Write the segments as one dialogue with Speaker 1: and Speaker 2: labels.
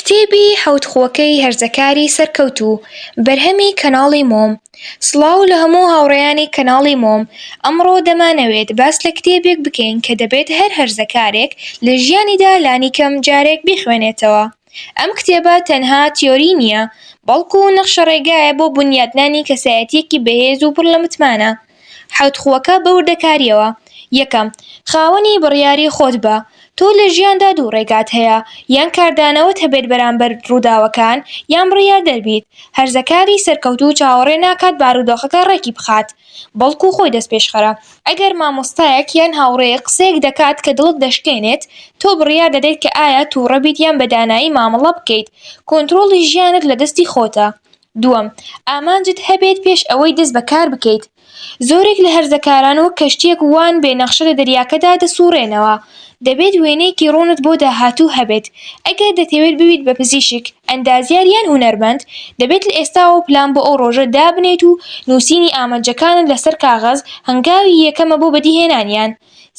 Speaker 1: کتێبی حەوتخۆکەی هەرزەکاری سەرکەوتوو بەرهەمی کەناڵی مۆم. سڵاو لە هەموو هاوڕێیانی کەناڵی مۆم. ئەمڕۆ دەمانەوێت باس لە کتێبێک بکەین کە دەبێت هەر هەرزەکارێک لە ژیانیدا لانی کەم جارێک بیخوێنێتەوە. ئەم کتێبە تەنها تیۆری نییە، بەڵکو نەخشە ڕێگایە بۆ بنیاتنانی کەسایەتیەکی بەهێز و پڕ لە متمانە. حەوتخۆکە بە وردەکاریەوە. یەکەم، خاوەنی بڕیاری خۆت بە. تۆ لە ژیاندا دوو ڕێگات هەیە، یان کاردانەوەت هەبێت بەرامبەر ڕووداوەکان، یان بڕیار دەربیت. هەرزەکاری سەرکەوتوو چاوەڕێ ناکات بارودۆخەکە ڕێکی بخات، بەڵکو خۆی دەستپێشخەرە. ئەگەر مامۆستایەک یان هاوڕێیەک قسەیەک دەکات کە دڵت دەشکێنێت، تۆ بڕیار دەدەیت کە ئایا تووڕە بیت یان بەدانایی مامەڵە بکەیت. کۆنتڕۆڵی ژیانت لە دەستی خۆتە. دووەم، ئامانجت هەبێت پێش ئەوەی دەست بەکار بکەیت. زۆرێک لە هەرزەکاران وەک کەشتیەک وان بێنەخشە لە دەریاکەدا دەسووڕێنەوە. دەبێت وێنەیەکی ڕوونت بۆ داهاتوو هەبێت. ئەگەر دەتەوێت ببیت بە پزیشک، ئەندازیار یان هونەرمەند، دەبێت لە ئێستاوە پلان بۆ ئەو ڕۆژە دابنێت و نووسینی ئامانجەکانت لەسەر کاغەز هەنگاوی یەکەمە بۆ بەدیهێنانیان.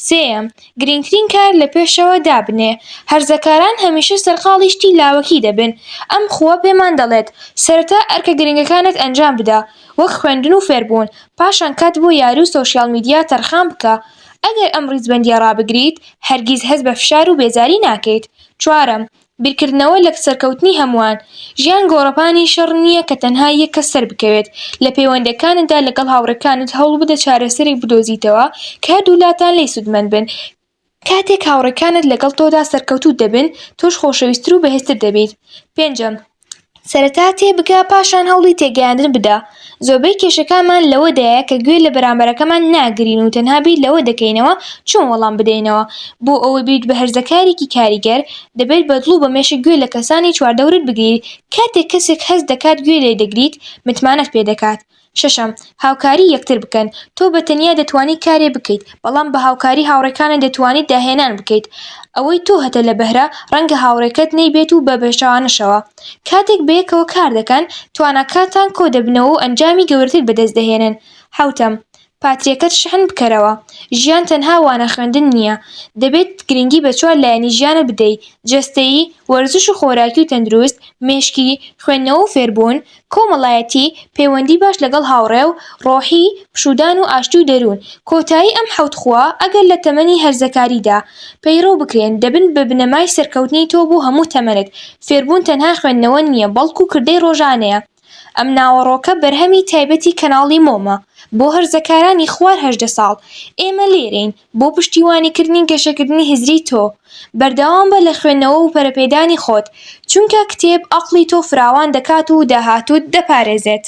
Speaker 1: سێیەم، گرنگترین کار لە پێشەوە دابنێ. هەرزەکاران هەمیشە سەرقاڵی شتی لاوەکی دەبن. ئەم خووە پێمان دەڵێت سەرەتا ئەرکە گرنگەکانت ئەنجام بدە، وەک خوێندن و فێربوون، پاشان کات بۆ یاری و سۆشیال میدیا تەرخان بکە. ئەگەر ئەم ڕیزبەندیە ڕابگریت، هەرگیز هەست بە فشار و بێزاری ناکەیت. چوارەم، بیرکردنەوە لە سەرکەوتنی هەمووان. ژیان گۆڕەپانی شەڕ نییە کە تەنها یەک کەس سەر بکەوێت. لە پەیوەندیەکانتدا لەگەڵ هاوڕێکانت هەوڵ بدە چارەسەرێک بدۆزیتەوە کە هەردوو لاتان لێی سودمەند بن. کاتێک هاوڕێکانت لەگەڵ تۆدا سەرکەوتوو دەبن، تۆش خۆشەویستتر و بەهێزتر دەبیت. پێنجەم، سەرەتا تێبگە پاشان هەوڵی تێگەیاندن بدە. زۆربەی کێشەکانمان لەوەدایە کە گوێ لە بەرامبەرەکەمان ناگرین و تەنها بیر لەوە دەکەینەوە چۆن وەڵام بدەینەوە. بۆ ئەوەی بیت بە هەرزەکارێکی کاریگەر، دەبێت بەدڵ و بەمێشک گوێ لە کەسانی چواردەورت بگریت. کاتێک کەسێک هەست دەکات گوێ لێ دەگریت، متمانەت پێ دەکات. شەشەم، هاوکاری یەکتر بکەن. تۆ بەتەنیا دەتوانیت کارێ بکەیت، بەڵام بە هاوکاری هاوڕێکانت دەتوانیت داهێنان بکەیت. ئەوەی تۆ هەتە لە بەهرە، ڕەنگە هاوڕێکەت نەیبێت و بە پێچەوانەشەوە. کاتێک بەیەکەوە کار دەکەن، تواناکاتان کۆ دەبنەوە و ئەنجامی گەورەتر بەدەست دەهێنن. حەوتەم، پاتریەکەت شحن بکەرەوە. ژیان تەنها وانە خوێندن نییە. دەبێت گرنگی بە چوار لایەنی ژیانت بدەیت: جەستەیی، وەرزش و خۆراکی و تەندروست، مێشکی، خوێندنەوە و فێربوون، کۆمەڵایەتی، پەیوەندی باش لەگەڵ هاوڕێ و ڕۆحی، پشوودان و ئاشتی و دەروون. کۆتایی ئەم حەوتخۆوە ئەگەر لە تەمەنی هەرزەکاریدا پەیڕەو بکرێن، دەبن بە بنەمای سەرکەوتنی تۆ بۆ هەموو تەمەنت. فێربوون تەنها خوێندنەوە نییە، بەڵکو کردەی ڕۆژانەیە. ئەم ناوەڕۆکە بەرهەمی تایبەتی کەناڵی مۆمە بۆ هەرزەکارانی خوار 18 ساڵ. ئێمە لێرەین بۆ پشتیوانیکردنی گەشەکردنی هزری تۆ. بەردەوام بە لە خوێندنەوە و پەرەپێدانی خۆت، چونکە کتێب عەقڵی تۆ فراوان دەکات و داهاتووت دەپارێزێت.